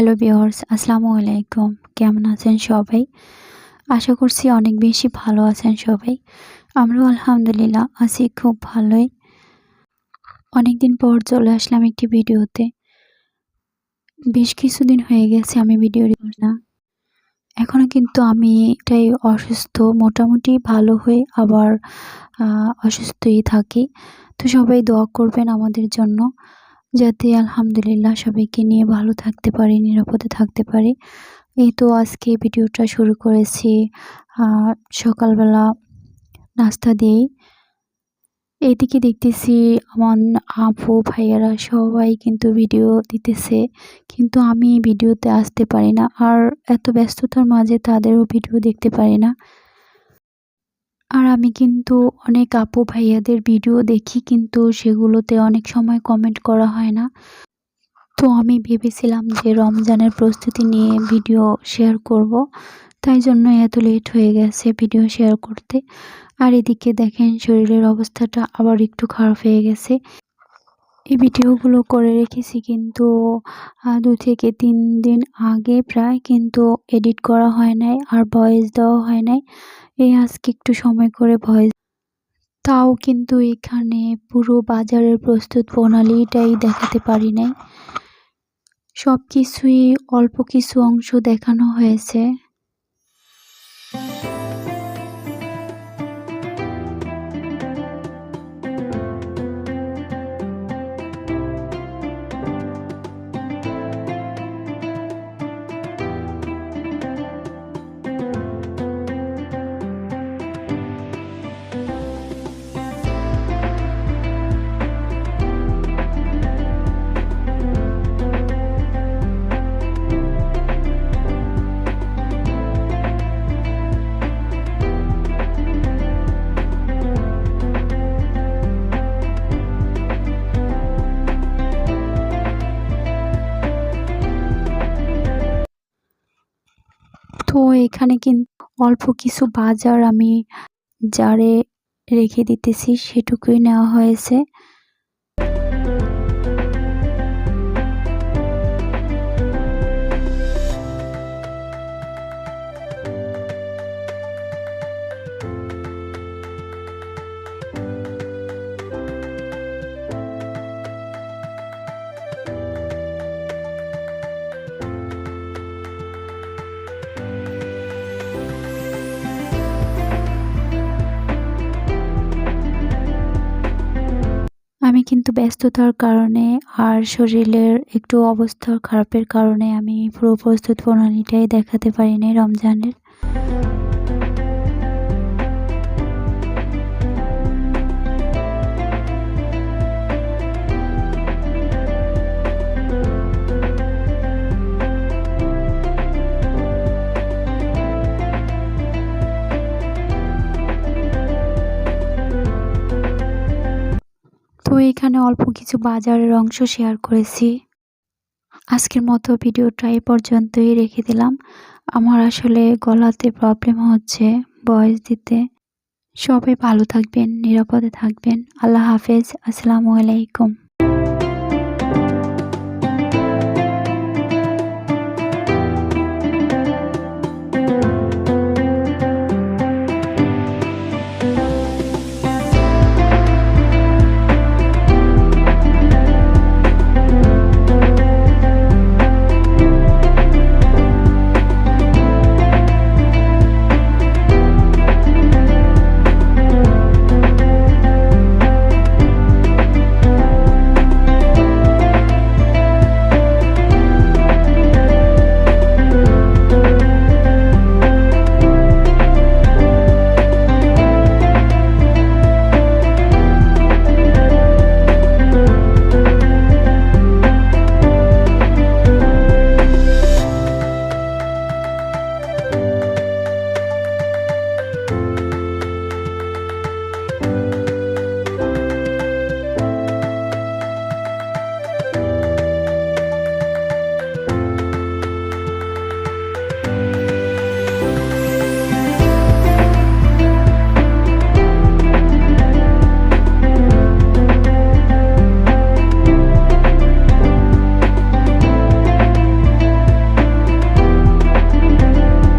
Hello viewers, আসসালামু আলাইকুম। কেমন আছেন সবাই? আশা করছি অনেক বেশি ভালো আছেন সবাই। আমরাও আলহামদুলিল্লাহ আছি খুব ভালোই। অনেকদিন পর চলে আসলাম একটি ভিডিওতে। বেশ কিছুদিন হয়ে গেছে আমি ভিডিও দিই না। এখনো কিন্তু আমি এটাই অসুস্থ, মোটামুটি ভালো হয়ে আবার অসুস্থই থাকি। তো সবাই দোয়া করবেন আমাদের জন্য, যাতে আলহামদুলিল্লাহ সবাইকে নিয়ে ভালো থাকতে পারি, নিরাপদে থাকতে পারি। এই তো আজকে ভিডিওটা শুরু করেছি সকালবেলা নাস্তা দিয়েই। এইদিকে দেখতেছি আমার আপু ভাইয়ারা সবাই কিন্তু ভিডিও দিতেছে, কিন্তু আমি ভিডিওতে আসতে পারি না, আর এত ব্যস্ততার মাঝে তাদেরও ভিডিও দেখতে পারি না। আর আমি কিন্তু অনেক আপু ভাইয়াদের ভিডিও দেখি, কিন্তু সেগুলোতে অনেক সময় কমেন্ট করা হয় না। তো আমি ভেবেছিলাম যে রমজানের প্রস্তুতি নিয়ে ভিডিও শেয়ার করব, তাই জন্য এত লেট হয়ে গেছে ভিডিও শেয়ার করতে। আর এদিকে দেখেন শরীরের অবস্থাটা আবার একটু খারাপ হয়ে গেছে। এই ভিডিওগুলো করে রেখেছি কিন্তু 2 থেকে 3 দিন আগে প্রায়, কিন্তু এডিট করা হয় নাই আর ভয়েস দেওয়া হয় নাই। এই আজকে একটু সময় করে ভয়েস, তাও কিন্তু এখানে পুরো বাজারের প্রস্তুত প্রণালীটাই দেখাতে পারি নাই। সব কিছুই অল্প কিছু অংশ দেখানো হয়েছে। তো এখানে কিন্তু অল্প কিছু বাজার আমি জারে রেখে দিতেছি, সেটুকুই নেওয়া হয়েছে। আমি কিন্তু ব্যস্ততার কারণে আর শরীরের একটু অবস্থা খারাপের কারণে আমি পুরো প্রস্তুত প্রণালীটাই দেখাতে পারিনি রমজানের। তো এখানে অল্প কিছু বাজারের অংশ শেয়ার করেছি। আজকের মতো ভিডিওটা এই পর্যন্তই রেখে দিলাম। আমার আসলে গলাতে প্রবলেম হচ্ছে ভয়েস দিতে। সবাই ভালো থাকবেন, নিরাপদে থাকবেন। আল্লাহ হাফেজ। আসসালামু আলাইকুম।